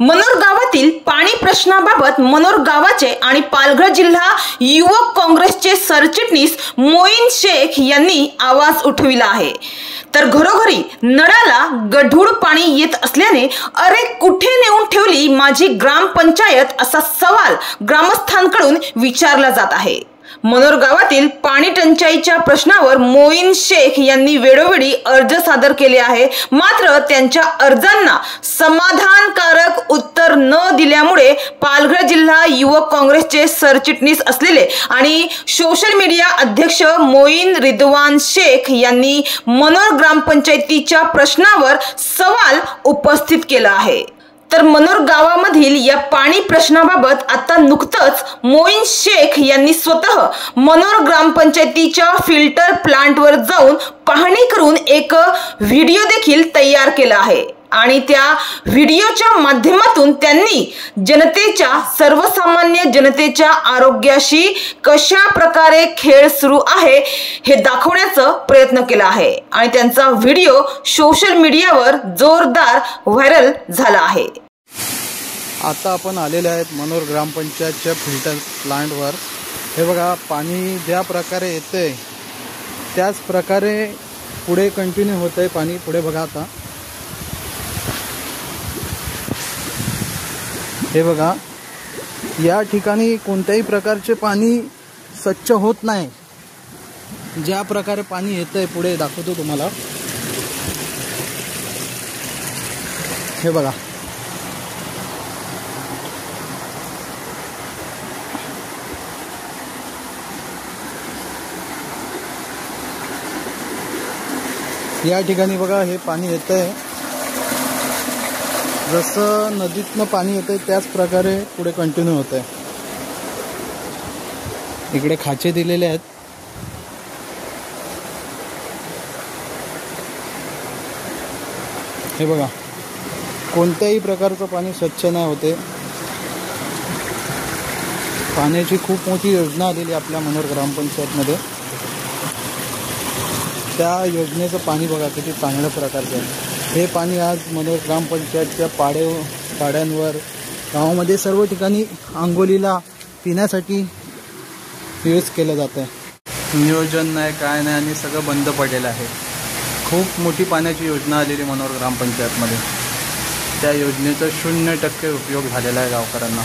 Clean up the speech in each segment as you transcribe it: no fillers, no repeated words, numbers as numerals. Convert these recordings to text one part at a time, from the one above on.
मनोर गावातील पाणी प्रश्नाबाबत मनोर गावाचे आणि पालघर जिल्हा युवक काँग्रेसचे सरचिटणीस मोईन शेख यांनी आवाज उठविला आहे। तर घरोघरी नळाला गढूळ पाणी येत असल्याने अरे कुठे नेऊन ठेवली माझी ग्रामपंचायत असा सवाल ग्रामस्थांकडून विचारला जात आहे। मनोर गावातील पाणी टंचाईच्या प्रश्नावर मोईन शेख यांनी वेळोवेळी अर्ज सादर केले आहे, मात्र त्यांच्या अर्जांना समाधानकारक उत्तर न दिल्यामुळे पालघर जिल्हा युवक काँग्रेसचे सरचिटणीस असलेले आणि सोशल मीडिया अध्यक्ष मोईन रिदवान शेख यांनी मनोर ग्रामपंचायतीच्या प्रश्नावर सवाल उपस्थित केला आहे। तर मनोर गावामधील या पाणी प्रश्नाबाबत आता नुकतंच मोईन शेख यांनी स्वतः मनोर ग्रामपंचायतीच्या फिल्टर प्लांटवर जाऊन पाहणी करून एक व्हिडिओ देखील तयार केला आहे आणि त्या व्हिडिओच्या माध्यमातून त्यांनी जनतेच्या सर्वसामान्य जनतेच्या आरोग्याशी कशा प्रकारे खेळ सुरू आहे हे दाखवण्याचा प्रयत्न केला आहे आणि त्यांचा व्हिडिओ सोशल मीडियावर जोरदार व्हायरल झाला आहे। आता आपण आलेले आहेत मनोर ग्रामपंचायतच्या फिल्टर प्लांटवर। हे बघा, पाणी ज्या प्रकारे येते त्याच प्रकारे पुढे कंटिन्यू होत आहे पाणी। पुढे बघा, आता हे बघा, या ठिकाणी कोणत्याही प्रकारचे पाणी स्वच्छ होत नाही। ज्या प्रकारे पाणी येतंय पुढे दाखवतो तुम्हाला। हे बघा, या ठिकाणी बघा हे पाणी येतंय, जसं नदीतनं पाणी येतंय त्याच प्रकारे पुढे कंटिन्यू होतंय। इकडे खाचे दिलेले आहेत। हे बघा, कोणत्याही प्रकारचं पाणी स्वच्छ नाही होते। पाण्याची खूप मोठी योजना आलेली आपल्या मनोर ग्रामपंचायतमध्ये। त्या योजनेचं पाणी बघा किती चांगल्या प्रकारचं आहे। हे पाणी आज मनोर ग्रामपंचायतच्या पाड्यांवर गावामध्ये सर्व ठिकाणी अंघोळीला पिण्यासाठी यूज केलं जातं आहे। नियोजन नाही, काय नाही आणि सगळं बंद पडलेलं आहे। खूप मोठी पाण्याची योजना आलेली मनोर ग्रामपंचायतमध्ये। त्या योजनेचा 0% उपयोग झालेला आहे गावकऱ्यांना।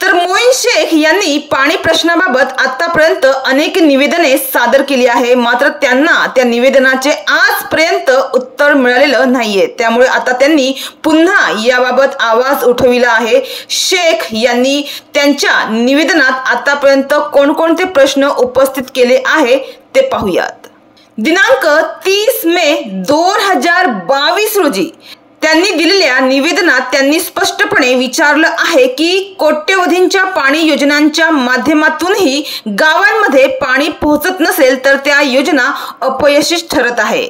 तर मोईन शेख यांनी पाणी प्रश्नाबाबत आतापर्यंत अनेक निवेदने सादर केली आहे, मात्र त्यांना त्या निवेदनाचे आजपर्यंत उत्तर मिळालेलं नाहीये। त्यामुळे आता त्यांनी पुन्हा याबाबत आवाज उठविला आहे। शेख यांनी त्यांच्या निवेदनात आतापर्यंत कोणकोणते प्रश्न उपस्थित केले आहे ते पाहूयात। दिनांक 30 मे 2022 रोजी त्यांनी दिलेल्या निवेदनात त्यांनी स्पष्टपणे विचारलं आहे की कोट्यवधींच्या पाणी योजनांच्या माध्यमातूनही गावांमध्ये पाणी पोहोचत नसेल तर त्या योजना अपयशी ठरत आहे।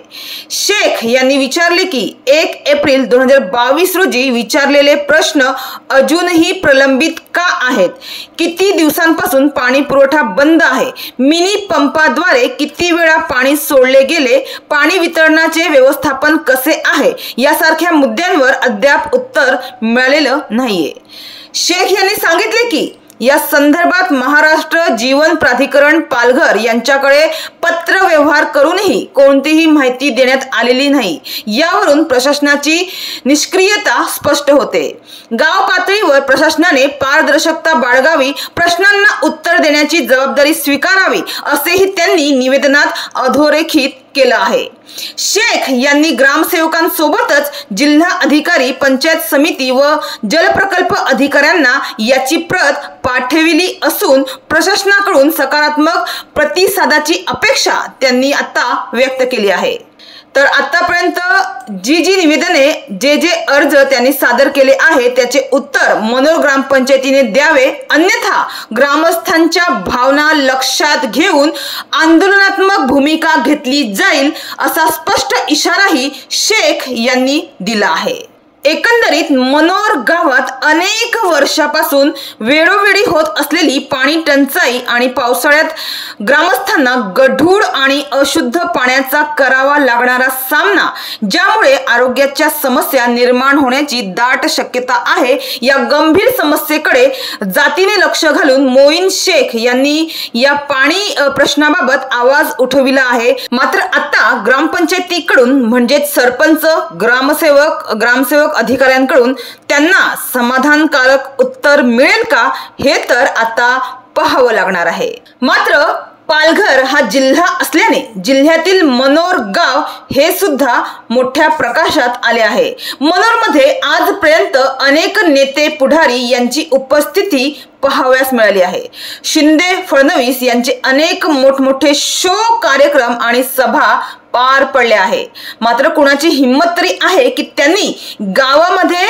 शेख यांनी विचारले की 1 एप्रिल 2022 रोजी विचारलेले प्रश्न अजूनही प्रलंबित का आहेत? किती दिवसांपासून पाणी पुरवठा बंद आहे? मिनी पंपाद्वारे किती वेळा पाणी सोडले गेले? पाणी वितरणाचे व्यवस्थापन कसे आहे? यासारख्या मुद्द्यांवर अद्याप उत्तर मिळालेलं नाहीये। शेख यांनी सांगितले की या संदर्भात महाराष्ट्र जीवन प्राधिकरण पालघर यांच्याकडे पत्र व्यवहार करूनही कोणतीही माहिती देण्यात आलेली नाही। यावरून प्रशासनाची निष्क्रियता स्पष्ट होते। गाव पातळीवर प्रशासनाने पारदर्शकता बाळगावी, प्रश्नांना उत्तर देण्याची जबाबदारी स्वीकारावी असेही त्यांनी निवेदनात अधोरेखित केलं आहे। शेख यांनी ग्रामसेवकांसोबतच जिल्हा अधिकारी, पंचायत समिती व जलप्रकल्प अधिकाऱ्यांना याची प्रत पाठविली असून प्रशासनाकडून सकारात्मक प्रतिसादाची अपेक्षा त्यांनी आता व्यक्त केली आहे। तर आतापर्यंत जी निवेदने, जे अर्ज त्यांनी सादर केले आहे त्याचे उत्तर मनोर ग्रामपंचायतीने द्यावे, अन्यथा ग्रामस्थांच्या भावना लक्षात घेऊन आंदोलनात्मक भूमिका घेतली जाईल असा स्पष्ट इशाराही शेख यांनी दिला आहे। एकंदरीत मनोर गावात अनेक वर्षापासून वेळोवेळी होत असलेली पाणी टंचाई आणि पावसाळ्यात ग्रामस्थांना गढूळ आणि अशुद्ध पाण्याचा करावा लागणारा सामना, ज्यामुळे आरोग्याच्या समस्या निर्माण होण्याची दाट शक्यता आहे। या गंभीर समस्येकडे जातीने लक्ष घालून मोईन शेख यांनी या पाणी प्रश्नाबाबत आवाज उठविला आहे। मात्र आता ग्रामपंचायतीकडून म्हणजेच सरपंच, ग्रामसेवक अधिकाऱ्यांकडून त्यांना समाधानकारक उत्तर मिळेल का, हे तर आता पाहावं लागणार आहे। मात्र पालघर हा जिल्हा असल्याने जिल्ह्यातील मनोर गाव हे सुद्धा मोठ्या प्रकाशात आले आहे। मनोरमध्ये आजपर्यंत अनेक नेते पुढारी यांची उपस्थिती पाहावयास मिळाली आहे। शिंदे फडणवीस यांचे अनेक मोठमोठे शो कार्यक्रम आणि सभा पार पडले आहे। मात्र कुणाची हिंमत तरी आहे की त्यांनी गावामध्ये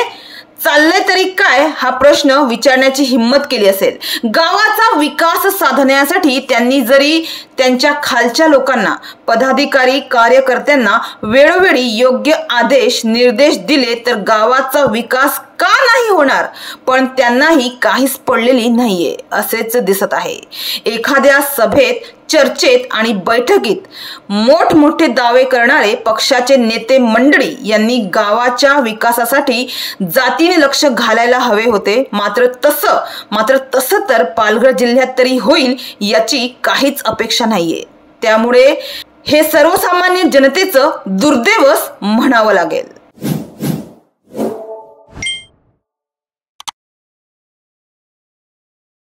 चाललंय तरी काय हा प्रश्न विचारण्याची हिंमत केली असेल। गावाचा विकास साधण्यासाठी त्यांनी जरी त्यांच्या खालच्या लोकांना, पदाधिकारी, कार्यकर्त्यांना वेळोवेळी योग्य आदेश निर्देश दिले तर गावाचा विकास का नाही होणार, पण त्यांनाही काहीच पडलेली नाहीये असेच दिसत आहे। एखाद्या सभेत, चर्चेत आणि बैठकीत मोठमोठे दावे करणारे पक्षाचे नेते मंडळी यांनी गावाच्या विकासासाठी जातीने लक्ष घालायला हवे होते। मात्र तसं तर पालघर जिल्ह्यात तरी होईल याची काहीच अपेक्षा नाहीये। त्यामुळे हे सर्वसामान्य जनतेचं दुर्दैवच म्हणावं लागेल।